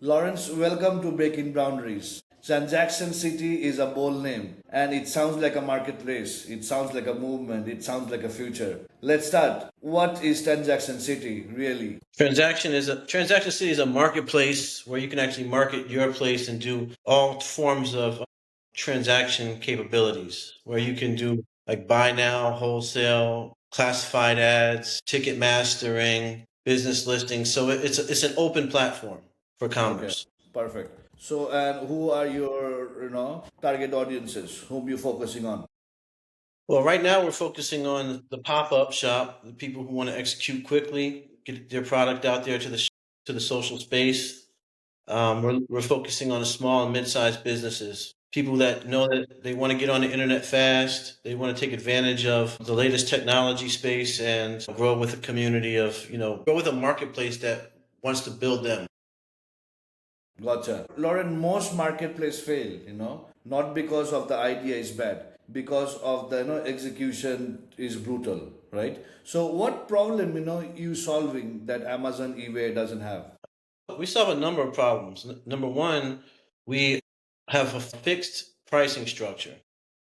Lawrence, welcome to Breaking Boundaries. Transaction City is a bold name and it sounds like a marketplace, it sounds like a movement, it sounds like a future. Let's start. What is Transaction City really? Transaction City is a marketplace where you can actually market your place and do all forms of transaction capabilities, where you can do like buy now, wholesale, classified ads, ticket mastering, business listings. So it's an open platform for Okay, commerce. perfect. So, and who are your, target audiences whom you focusing on? Well, right now we're focusing on the pop-up shop, the people who want to execute quickly, get their product out there to the social space. We're focusing on the small and mid-sized businesses, people that know that they want to get on the internet fast, they want to take advantage of the latest technology space and grow with a community of, grow with a marketplace that wants to build them. Gotcha. Lauren, most marketplace fail, not because of the idea is bad, because of the execution is brutal, right? So what problem you solving that Amazon eBay doesn't have? We solve a number of problems. Number one, we have a fixed pricing structure.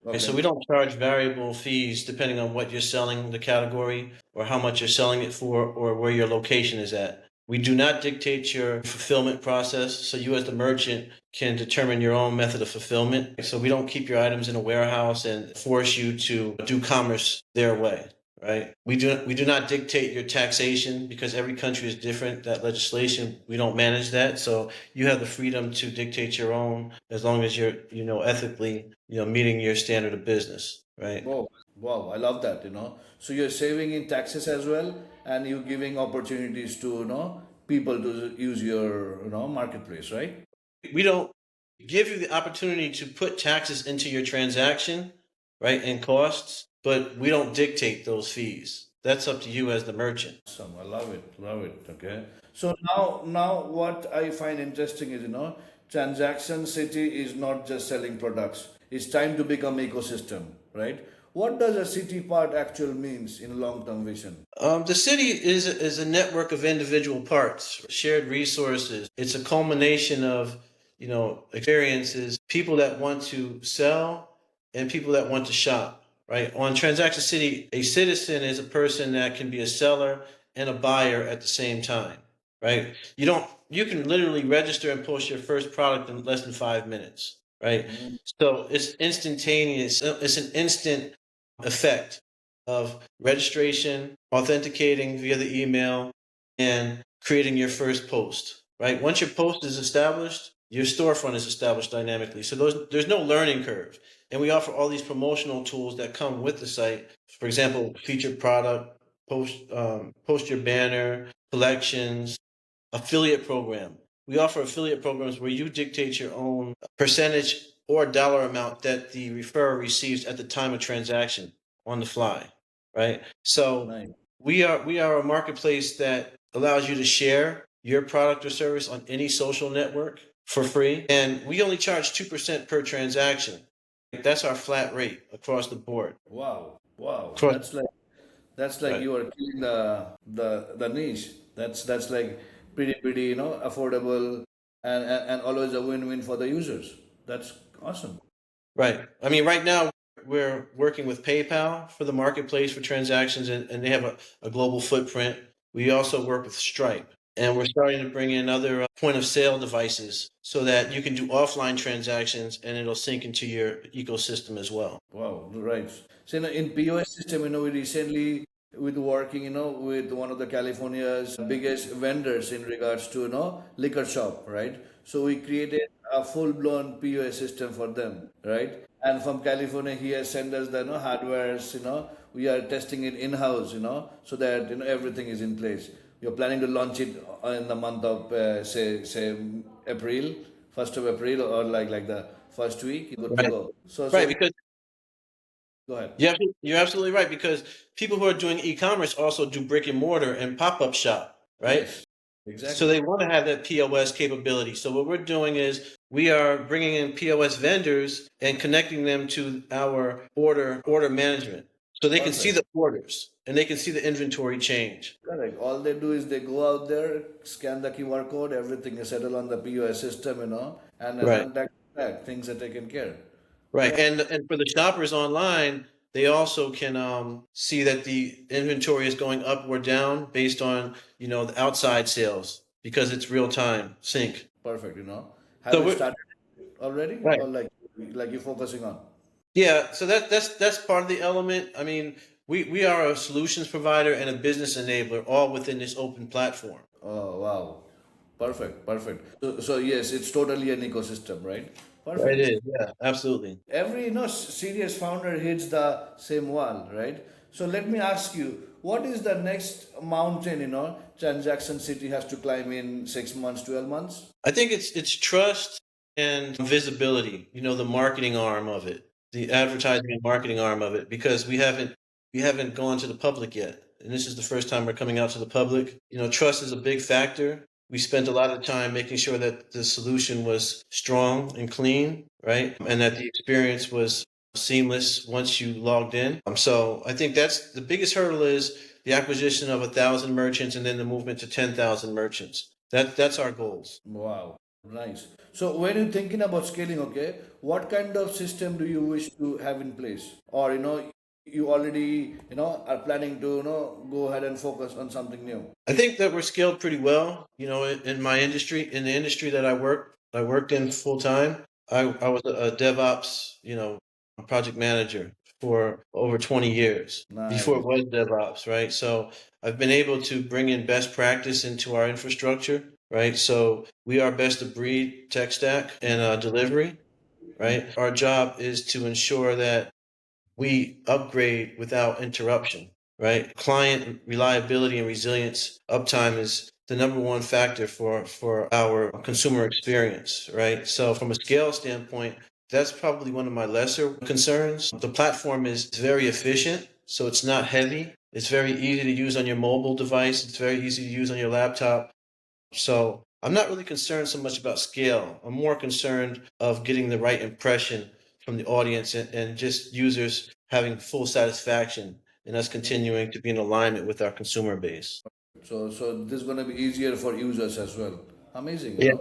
Okay, so we Okay. don't charge variable fees depending on what you're selling the category or how much you're selling it for or where your location is at. We do not dictate your fulfillment process, so you as the merchant can determine your own method of fulfillment. So we don't keep your items in a warehouse and force you to do commerce their way, right? We do not dictate your taxation because every country is different. That legislation, we don't manage that. So you have the freedom to dictate your own as long as you're, ethically, meeting your standard of business, right? Wow, wow, I love that, So you're saving in taxes as well, and you're giving opportunities to, people to use your, marketplace, right? We don't give you the opportunity to put taxes into your transaction, right, and costs, but we don't dictate those fees. That's up to you as the merchant. Awesome, I love it. Okay. So now what I find interesting is, Transaction City is not just selling products. It's time to become ecosystem, right? What does a city part actual means in long-term vision? The city is a network of individual parts, shared resources. It's a culmination of, experiences, people that want to sell and people that want to shop, right? On Transaction City, a citizen is a person that can be a seller and a buyer at the same time, right? You can literally register and post your first product in less than 5 minutes, right? Mm, So it's instantaneous. It's an instant effect of registration, authenticating via the email, and creating your first post, right? Once your post is established, your storefront is established dynamically. So there's no learning curve. And we offer all these promotional tools that come with the site. For example, featured product, post your banner, collections, affiliate program. We offer affiliate programs where you dictate your own percentage or dollar amount that the referrer receives at the time of transaction on the fly, right? So nice. we are a marketplace that allows you to share your product or service on any social network for free, and we only charge 2% per transaction. That's our flat rate across the board. Wow, wow. Across, That's like right. you are killing the niche. That's like pretty, affordable and always a win-win for the users. That's awesome. Right. I mean, right now we're working with PayPal for the marketplace for transactions, and they have a global footprint. We also work with Stripe, and we're starting to bring in other point of sale devices so that you can do offline transactions and it'll sync into your ecosystem as well. Wow, right. So in POS system, we recently with working, with one of the California's biggest vendors in regards to, liquor shop, right? So we created a full-blown POS system for them, right? And from California, he has sent us the, hardwares, we are testing it in-house, so that, everything is in place. We're planning to launch it in the month of, say April, 1st of April, or like the first week, good to Right. go. Right. So Because go ahead. you're absolutely right. Because people who are doing e-commerce also do brick and mortar and pop-up shop, right? Yes, So exactly. they want to have that POS capability. So what we're doing is we are bringing in POS vendors and connecting them to our order management. So they can see Perfect. the orders and they can see the inventory change. Correct. All they do is they go out there, scan the QR code, everything is settled on the POS system, and Right. unpack, back, things are taken care. Right. Right. And for the shoppers online, they also can see that the inventory is going up or down based on, the outside sales because it's real time sync. Perfect. Have So you we're started already, right. or like you're focusing on? Yeah, so that's part of the element. I mean, we are a solutions provider and a business enabler all within this open platform. Oh, wow. Perfect, perfect. So yes, it's totally an ecosystem, right? It Perfect. is, yeah, absolutely. Every serious founder hits the same wall, right? So let me ask you, what is the next mountain, Transaction City has to climb in 6 months, 12 months? I think it's trust and visibility, the marketing arm of it, the advertising and marketing arm of it, because we haven't gone to the public yet. And this is the first time we're coming out to the public. Trust is a big factor. We spent a lot of time making sure that the solution was strong and clean, right? And that the experience was seamless once you logged in. So I think that's the biggest hurdle is the acquisition of 1,000 merchants and then the movement to 10,000 merchants. That's our goals. Wow, nice. So when you're thinking about scaling, okay, what kind of system do you wish to have in place? Or, you already, are planning to, go ahead and focus on something new? I think that we're scaled pretty well. In my industry, in the industry that I worked in full time. I was a DevOps, a project manager for over 20 years before Nice. it was DevOps, right? So I've been able to bring in best practice into our infrastructure, right? So we are best of breed tech stack and delivery, right? Our job is to ensure that we upgrade without interruption, right? Client reliability and resilience, uptime is the number one factor for our consumer experience, right? So from a scale standpoint, that's probably one of my lesser concerns. The platform is very efficient, so it's not heavy. It's very easy to use on your mobile device. It's very easy to use on your laptop. So I'm not really concerned so much about scale. I'm more concerned of getting the right impression from the audience and just users having full satisfaction and us continuing to be in alignment with our consumer base. So this is going to be easier for users as well. Amazing. Yeah.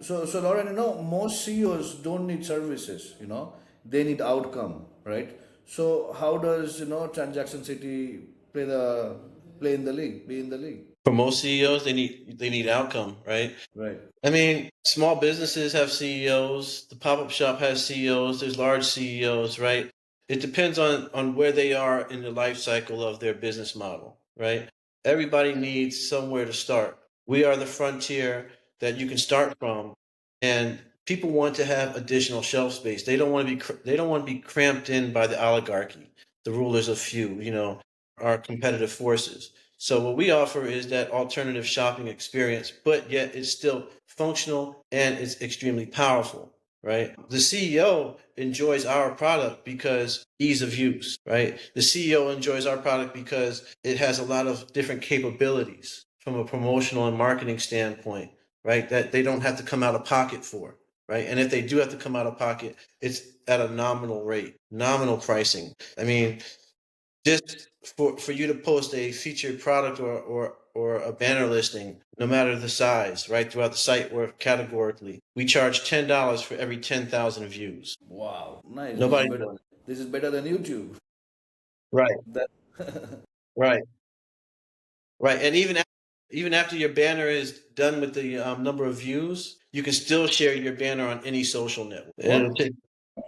So Lauren, most CEOs don't need services, they need outcome, right? So how does, Transaction City play in the league, be in the league? For most CEOs, they need outcome, right? Right. I mean, small businesses have CEOs. The pop-up shop has CEOs. There's large CEOs, right? It depends on where they are in the life cycle of their business model, right? Everybody needs somewhere to start. We are the frontier that you can start from, and people want to have additional shelf space. They don't want to be cramped in by the oligarchy, the rulers of few, our competitive forces. So what we offer is that alternative shopping experience, but yet it's still functional and it's extremely powerful, right? The CEO enjoys our product because ease of use, right? The CEO enjoys our product because it has a lot of different capabilities from a promotional and marketing standpoint, right? That they don't have to come out of pocket for, right? And if they do have to come out of pocket, it's at a nominal rate, nominal pricing. I mean, just for you to post a featured product or a banner listing, no matter the size, right, throughout the site or categorically, we charge $10 for every 10,000 views. Wow, nice. This is Nobody better. does it. This is better than YouTube. Right, That right, right. And even after your banner is done with the number of views, you can still share your banner on any social network. what It'll take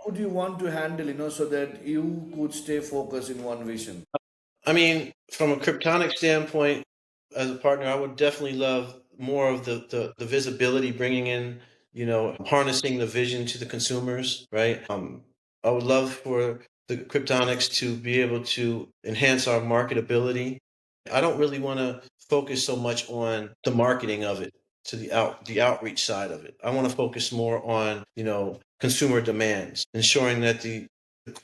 would you want to handle, so that you could stay focused in one vision? I mean, from a Kryptonic standpoint, as a partner, I would definitely love more of the visibility, bringing in, harnessing the vision to the consumers, right? I would love for the Kryptonics to be able to enhance our marketability. I don't really want to focus so much on the marketing of it to the outreach side of it. I want to focus more on, consumer demands, ensuring that the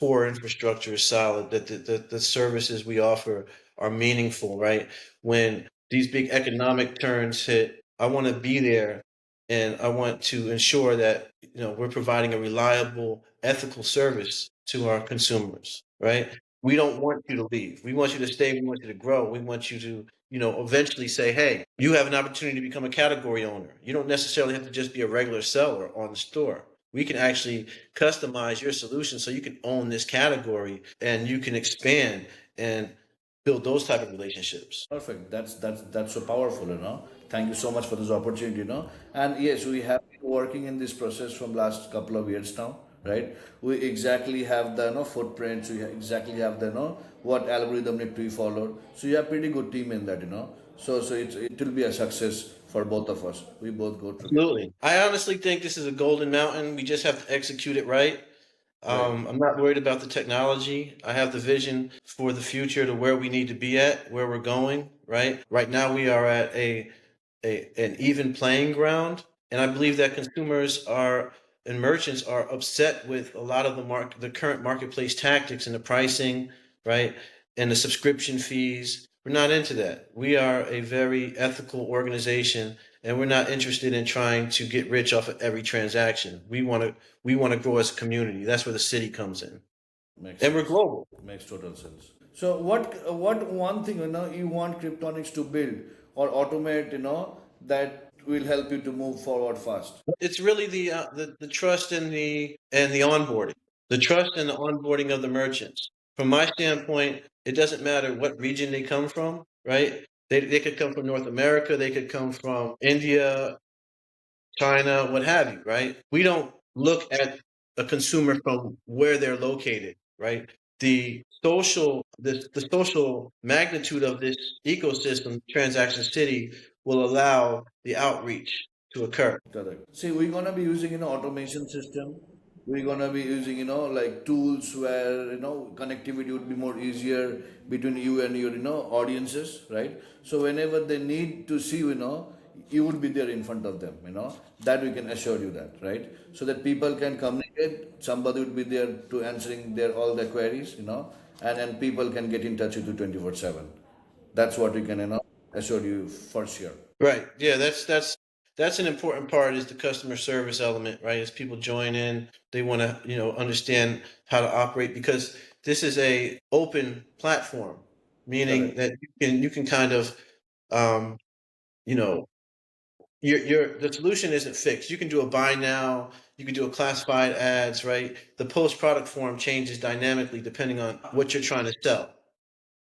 core infrastructure is solid, that the services we offer are meaningful, right? When these big economic turns hit, I want to be there and I want to ensure that we're providing a reliable, ethical service to our consumers. right? We don't want you to leave. We want you to stay. We want you to grow. We want you to, eventually say, hey, you have an opportunity to become a category owner. You don't necessarily have to just be a regular seller on the store. We can actually customize your solution so you can own this category and you can expand and build those type of relationships. Perfect. That's so powerful. Thank you so much for this opportunity. And yes, we have been working in this process from last couple of years now, right? We exactly have the footprints. We exactly have the what algorithm need to be followed. So you have pretty good team in that. So it will be a success for both of us. We both go together. Absolutely. I honestly think this is a golden mountain. We just have to execute it right. Right. I'm not worried about the technology. I have the vision for the future to where we need to be at, where we're going, right? Right now we are at an even playing ground, and I believe that consumers are and merchants are upset with a lot of the current marketplace tactics and the pricing, right? And the subscription fees. We're not into that. We are a very ethical organization, and we're not interested in trying to get rich off of every transaction. We want to grow as a community. That's where the city comes in, Makes and we're sense. global. Makes total sense. So what one thing you want Kryptonics to build or automate that will help you to move forward fast? It's really the trust and the onboarding, the trust and the onboarding of the merchants. From my standpoint, it doesn't matter what region they come from, right? They could come from North America, they could come from India, China, what have you, right? We don't look at a consumer from where they're located, right? The social magnitude of this ecosystem, Transaction City, will allow the outreach to occur. Correct. See, we're gonna be using automation system. We're gonna be using like tools where connectivity would be more easier between you and your audiences, right? So whenever they need to see you would be there in front of them. That we can assure you that, right? So that people can communicate. Somebody would be there to answering their all their queries, and people can get in touch with you 24/7. That's what we can assure you for sure. Right. Yeah, that's an important part is the customer service element, right? As people join in, they want to, understand how to operate because this is a open platform, meaning Correct. that you can kind of um, you know, the solution isn't fixed. You can do a buy now, you can do a classified ads, right? The post product form changes dynamically depending on what you're trying to sell,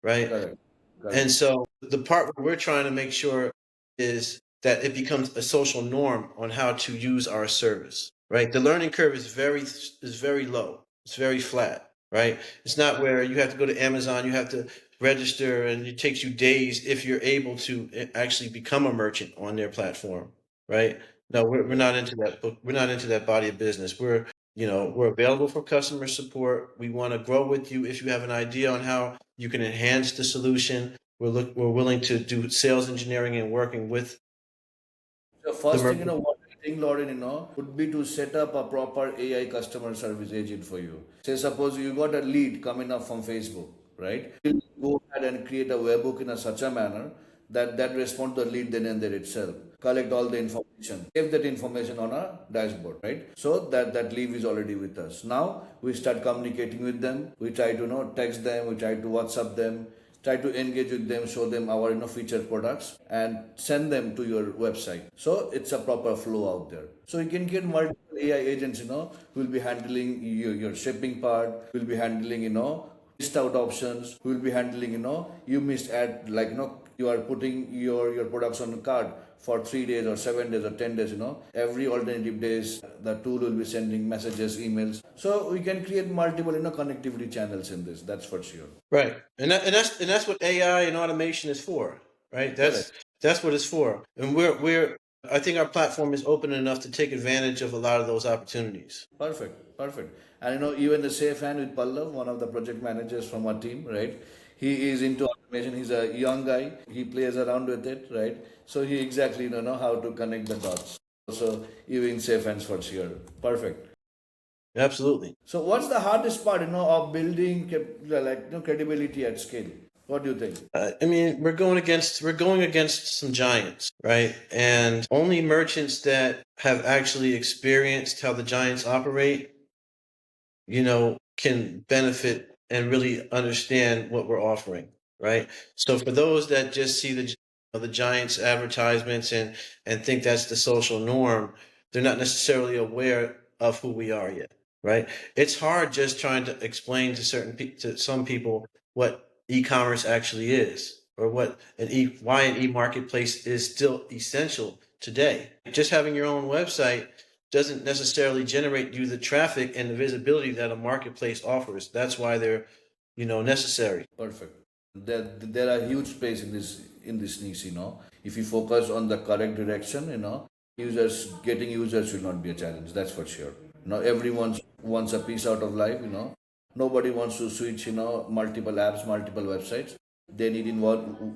right? Correct. And Correct. so the part where we're trying to make sure is that it becomes a social norm on how to use our service, right? The learning curve is very low. It's very flat, right? It's not where you have to go to Amazon, you have to register, and it takes you days if you're able to actually become a merchant on their platform, right? No, we're not into that. We're not into that body of business. We're available for customer support. We want to grow with you if you have an idea on how you can enhance the solution. We're willing to do sales engineering and working with So the first thing merchant. what I think, Lauren would be to set up a proper AI customer service agent for you. Say suppose you got a lead coming up from Facebook, right? You go ahead and create a webhook in such a manner that respond to the lead then and there itself. Collect all the information. Save that information on a dashboard, right? So that lead is already with us. Now we start communicating with them. We try to text them. We try to WhatsApp them, try to engage with them, show them our featured products and send them to your website. So it's a proper flow out there. So you can get multiple AI agents who will be handling your shipping part, will be handling list out options, who will be handling you missed ad like you are putting your products on the card for 3 days or 7 days or 10 days. Every alternative days the tool will be sending messages, emails. So we can create multiple connectivity channels in this, that's for sure. Right, and that's what AI and automation is for, right? Correct. That's what it's for, and we're I think our platform is open enough to take advantage of a lot of those opportunities. Perfect, perfect. And even the safe hand with Pallav, one of the project managers from our team, right? He is into automation. He's a young guy. He plays around with it, right? So he exactly know how to connect the dots. So even safe hands for sure. Perfect. Absolutely. So what's the hardest part of building like credibility at scale? What do you think? I mean, we're going against some giants, right? And only merchants that have actually experienced how the giants operate, can benefit and really understand what we're offering, right? So for those that just see the giants advertisements and think that's the social norm, they're not necessarily aware of who we are yet, right? It's hard just trying to explain to to some people what e-commerce actually is, or why an e-marketplace is still essential today. Just having your own website doesn't necessarily generate you the traffic and the visibility that a marketplace offers. That's why they're, necessary. Perfect. There are huge space in this niche, If you focus on the correct direction, getting users will not be a challenge. That's for sure. Everyone wants a piece out of life. Nobody wants to switch. Multiple apps, multiple websites. They need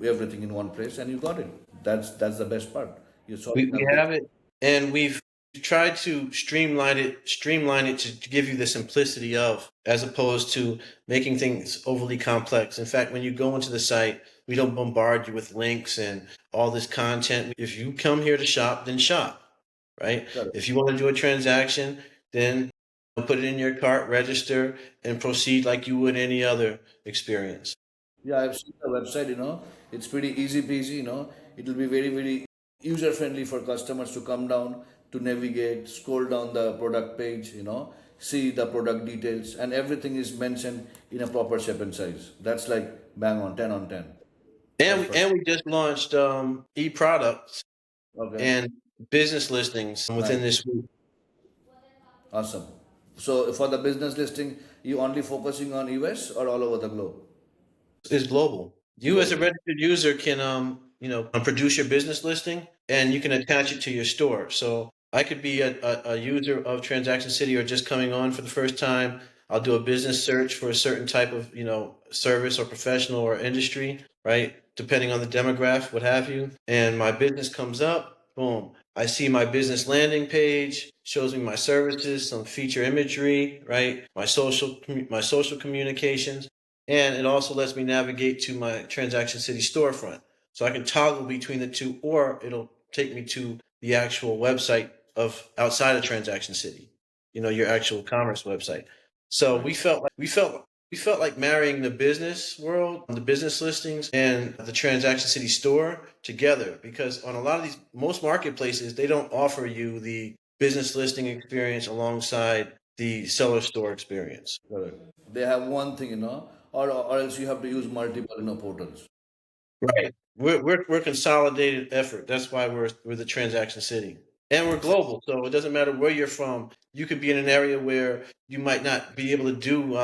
everything in one place, and you got it. That's the best part. You're We, solving a we big. have it, and we've tried to streamline it to give you the simplicity of, as opposed to making things overly complex. In fact, when you go into the site, we don't bombard you with links and all this content. If you come here to shop, then shop, right? Correct. If you want to do a transaction, then put it in your cart, register, and proceed like you would any other experience. Yeah, I've seen the website, it's pretty easy peasy, it'll be very, very user friendly for customers to come down, to navigate, scroll down the product page, see the product details, and everything is mentioned in a proper shape and size. That's like bang on, 10 on 10. And That's we, for and we just launched e-products okay. and business listings within Nice. this week. Awesome. So for the business listing, you only focusing on US or all over the globe? Is global. You as a Global. registered user can produce your business listing and you can attach it to your store. So I could be a user of Transaction City or just coming on for the first time. I'll do a business search for a certain type of service or professional or industry, right? Depending on the demographic, what have you. And my business comes up, boom. I see my business landing page, shows me my services, some feature imagery, right? My social communications, and it also lets me navigate to my Transaction City storefront. So I can toggle between the two, or it'll take me to the actual website of outside of Transaction City, your actual commerce website. So Right. we felt like marrying the business world, the business listings, and the Transaction City store together, because on a lot of these, most marketplaces, they don't offer you the business listing experience alongside the seller store experience. Correct. They have one thing, or else you have to use multiple, portals. Right. We're consolidated effort. That's why we're the transaction city. And we're global. So it doesn't matter where you're from. You could be in an area where you might not be able to do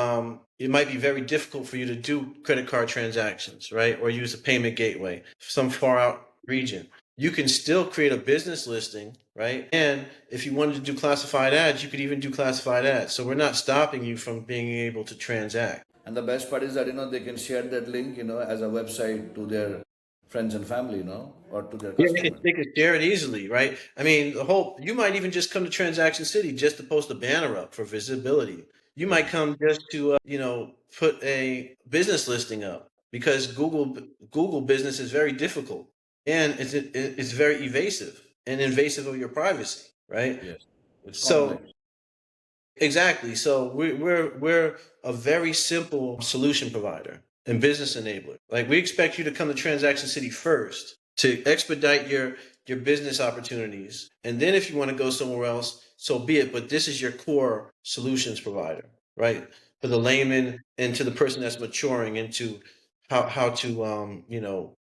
it might be very difficult for you to do credit card transactions, right? Or use a payment gateway, some far out region. You can still create a business listing, right? And if you wanted to do classified ads, you could even do classified ads. So we're not stopping you from being able to transact. And the best part is that they can share that link as a website to their friends and family, or to their Yeah, they can, customers. they can share it easily, right? I mean, you might even just come to Transaction City just to post a banner up for visibility. You might come just to, put a business listing up, because Google business is very difficult, and it's very evasive and invasive of your privacy, right? Yes, it's So complex. exactly. So we're a very simple solution provider and business enabler. Like, we expect you to come to Transaction City first to expedite your business opportunities, and then if you want to go somewhere else, so be it. But this is your core solutions provider, right? For the layman and to the person that's maturing into how to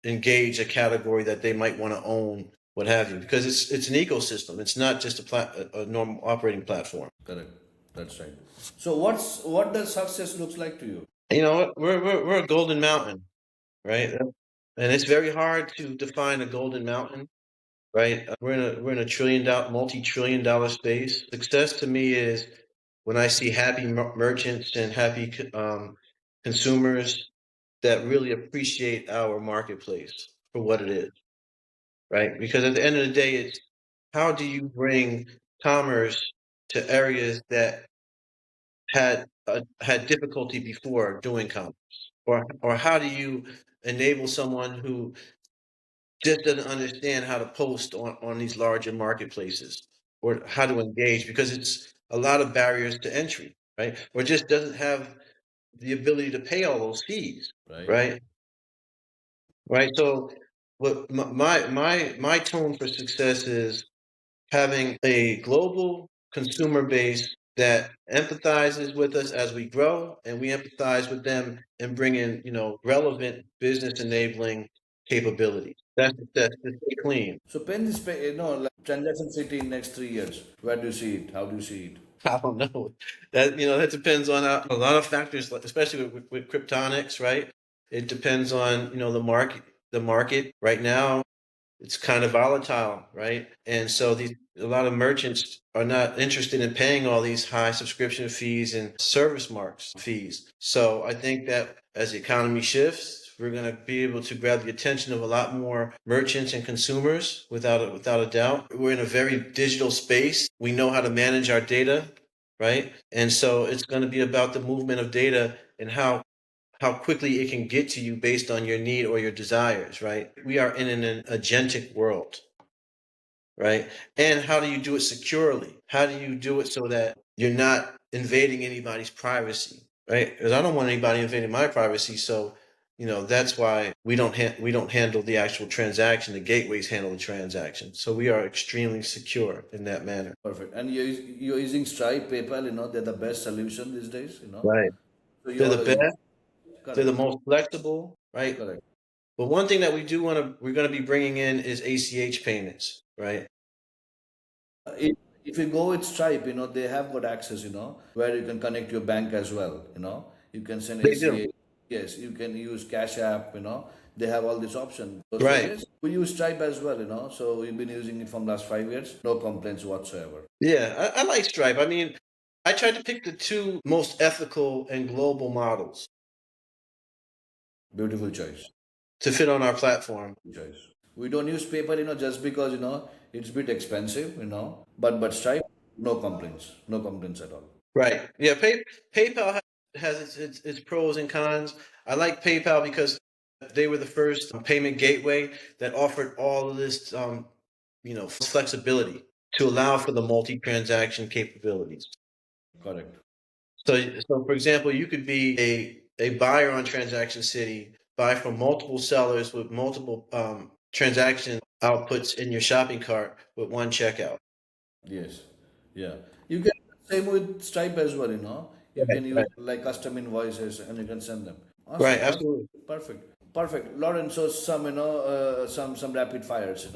engage a category that they might want to own, what have you, because it's an ecosystem. It's not just a normal operating platform. Correct. That's right. So what does success looks like to you? We're a golden mountain, right? And it's very hard to define a golden mountain, right? We're in a multi-trillion-dollar space. Success to me is when I see happy merchants and happy consumers that really appreciate our marketplace for what it is, right? Because at the end of the day, it's how do you bring commerce to areas that had difficulty before doing commerce, or how do you enable someone who just doesn't understand how to post on these larger marketplaces, or how to engage, because it's a lot of barriers to entry, right? Or just doesn't have the ability to pay all those fees, Right. right? Right. So what my tone for success is having a global consumer base that empathizes with us as we grow, and we empathize with them and bring in, relevant business enabling capabilities. That's to stay clean. So pen this, like transaction city in next 3 years. Where do you see it? How do you see it? I don't know. That depends on a lot of factors, like especially with Kryptonics, right? It depends on the market. The market right now, it's kind of volatile, right? And so a lot of merchants are not interested in paying all these high subscription fees and service marks fees. So I think that as the economy shifts, we're going to be able to grab the attention of a lot more merchants and consumers without a doubt. We're in a very digital space. We know how to manage our data, right? And so it's going to be about the movement of data and how quickly it can get to you based on your need or your desires, right? We are in an agentic world, right? And how do you do it securely? How do you do it so that you're not invading anybody's privacy, right? Because I don't want anybody invading my privacy. So, that's why we don't handle the actual transaction. The gateways handle the transaction. So we are extremely secure in that manner. Perfect. And you're using Stripe, PayPal, they're the best solution these days. Right. So They're the you're best. They're the correct, most flexible, right? correct. But one thing that we're going to be bringing in is ACH payments, right? If you go with Stripe, they have got access, where you can connect your bank as well. You can send They do. ACA. Yes, you can use Cash App. They have all these options. So Right. yes, we use Stripe as well. So we've been using it from last 5 years. No complaints whatsoever. Yeah, I like Stripe. I mean, I tried to pick the two most ethical and global models Beautiful choice. to fit on our platform. Choice. We don't use PayPal, just because it's a bit expensive. But Stripe, no complaints. No complaints at all. Right. Yeah, PayPal has its pros and cons. I like PayPal because they were the first payment gateway that offered all of this, flexibility to allow for the multi-transaction capabilities. Correct. So for example, you could be a buyer on Transaction City, buy from multiple sellers with multiple transaction outputs in your shopping cart with one checkout. Yes. Yeah. You can same with Stripe as well. You Right, can use right. like custom invoices and you can send them. Right, Awesome. Perfect. absolutely. Perfect. Perfect. Lauren, so some rapid fires.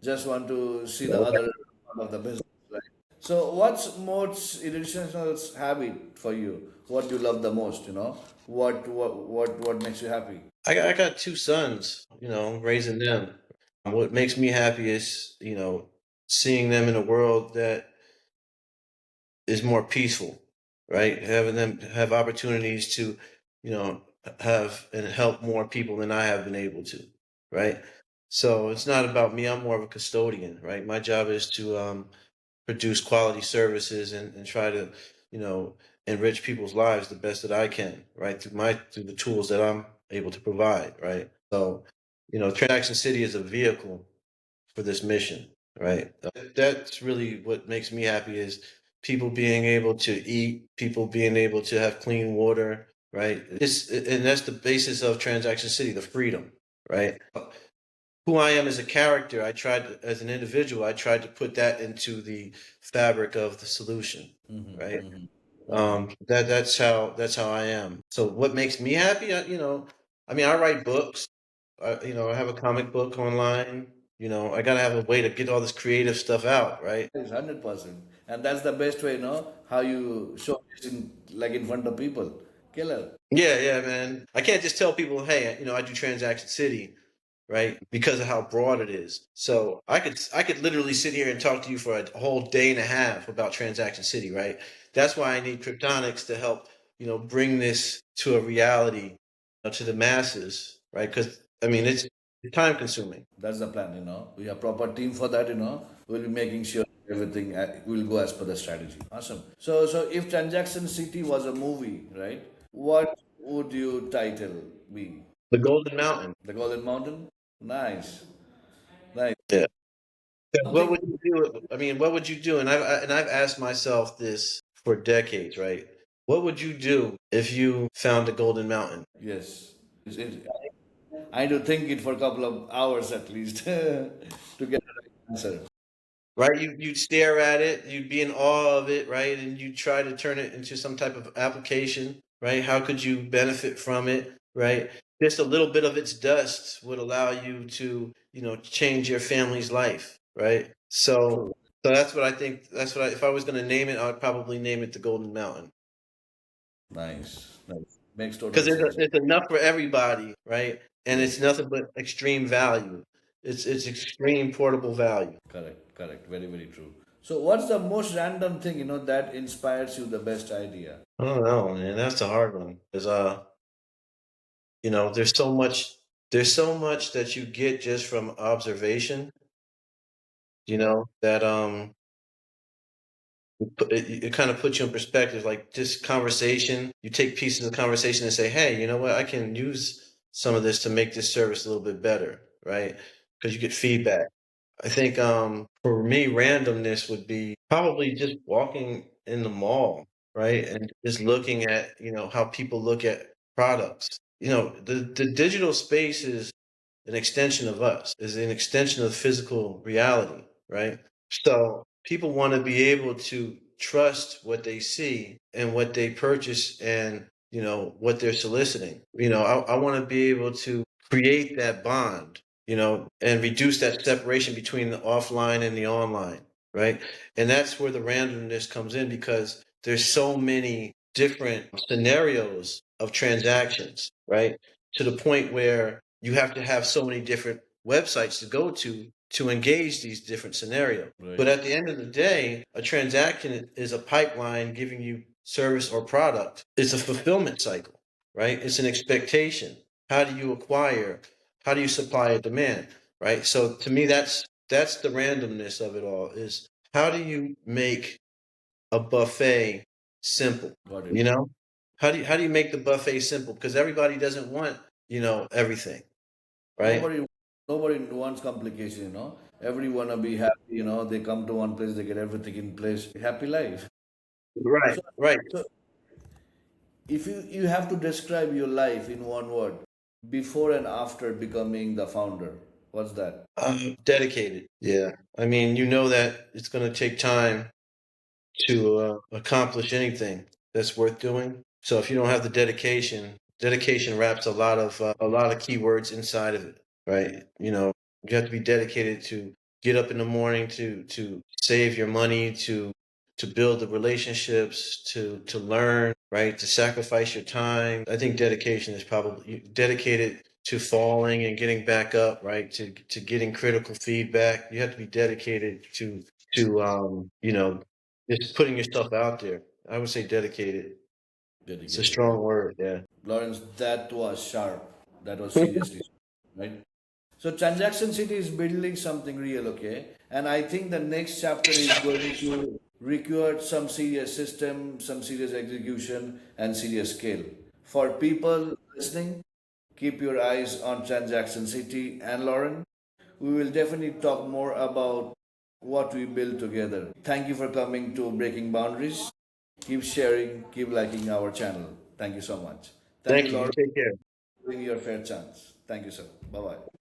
Just want to see the Okay. other part of the business, right? So what's most irrational habit for you? What do you love the most? What makes you happy? I got two sons, raising them. What makes me happy is, seeing them in a world that is more peaceful, right? Having them have opportunities to, have and help more people than I have been able to, right? So it's not about me. I'm more of a custodian, right? My job is to produce quality services and try to, you know, enrich people's lives the best that I can, right? Through the tools that I'm able to provide, right? So, Transaction City is a vehicle for this mission, right? That's really what makes me happy is people being able to eat, people being able to have clean water, right? And that's the basis of Transaction City, the freedom, right? Who I am as a character, as an individual, I tried to put that into the fabric of the solution, right? That's how I am. So what makes me happy? I mean, I write books. I have a comic book online. I gotta have a way to get all this creative stuff out, right? It's 100%. And that's the best way, how you show this in front of people. Killer. Yeah, yeah, man. I can't just tell people, hey, I do Transaction City, right? Because of how broad it is. So I could literally sit here and talk to you for a whole day and a half about Transaction City, right? That's why I need Kryptonics to help, bring this to a reality, to the masses, right? Because I mean, it's time consuming. That's the plan. We have proper team for that. We'll be making sure everything will go as per the strategy. Awesome. So if Transaction City was a movie, right? What would you title be? The Golden Mountain. The Golden Mountain? Nice. Nice. Yeah. What Something would you do? I mean, what would you do? And I've asked myself this for decades, right? What would you do if you found a golden mountain? Yes. I need to think it for a couple of hours at least to get the right answer. Right? You'd stare at it, you'd be in awe of it, right? And you try to turn it into some type of application, right? How could you benefit from it, right? Just a little bit of its dust would allow you to, change your family's life, right? So, True. so that's what I think. If I was going to name it, I would probably name it the Golden Mountain Nice. Nice. Makes because total there's, sense. there's enough for everybody, right? And it's Yes. nothing but extreme value. It's extreme portable value. Correct. Correct. Very, very true. So, what's the most random thing that inspires you the best idea? I don't know, man. That's a hard one because there's so much that you get just from observation, that it kind of puts you in perspective. Like just conversation, you take pieces of conversation and say, hey, you know what, I can use some of this to make this service a little bit better, right? Because you get feedback. I think for me, randomness would be probably just walking in the mall, right? And just looking at, how people look at products. The digital space is an extension of us, is an extension of physical reality, right? So people want to be able to trust what they see and what they purchase and, what they're soliciting. I want to be able to create that bond, and reduce that separation between the offline and the online, right? And that's where the randomness comes in because there's so many different scenarios of transactions, right? To the point where you have to have so many different websites to go to engage these different scenarios. But Right. at the end of the day, a transaction is a pipeline giving you service or product. It's a fulfillment cycle, right? It's an expectation. How do you acquire? How do you supply a demand, right? So to me, that's the randomness of it all. Is how do you make a buffet simple? Got it. You know, how do you make the buffet simple? Because everybody doesn't want everything, right? Nobody, nobody wants complication. Every wanna be happy. They come to one place, they get everything in place. Happy life. Right, So, right. so if you have to describe your life in one word, before and after becoming the founder, what's that? Dedicated. Yeah. I mean, you know that it's going to take time to accomplish anything that's worth doing. So if you don't have the dedication wraps a lot of keywords inside of it, right? You have to be dedicated to get up in the morning to save your money, to build the relationships, to learn, right? To sacrifice your time. I think dedication is probably dedicated to falling and getting back up, right? To getting critical feedback. You have to be dedicated to just putting yourself out there. I would say dedicated. It's a Dedicated. strong word. Yeah. Lawrence, that was sharp. That was seriously sharp, right? So Transaction City is building something real, okay? And I think the next chapter is going to require some serious system, some serious execution, and serious scale. For people listening, keep your eyes on Transaction City and Lauren. We will definitely talk more about what we build together. Thank you for coming to Breaking Boundaries. Keep sharing, keep liking our channel. Thank you so much. Thank you, Thank you. You Lauren, take care. for giving your fair chance. Thank you, sir. Bye bye.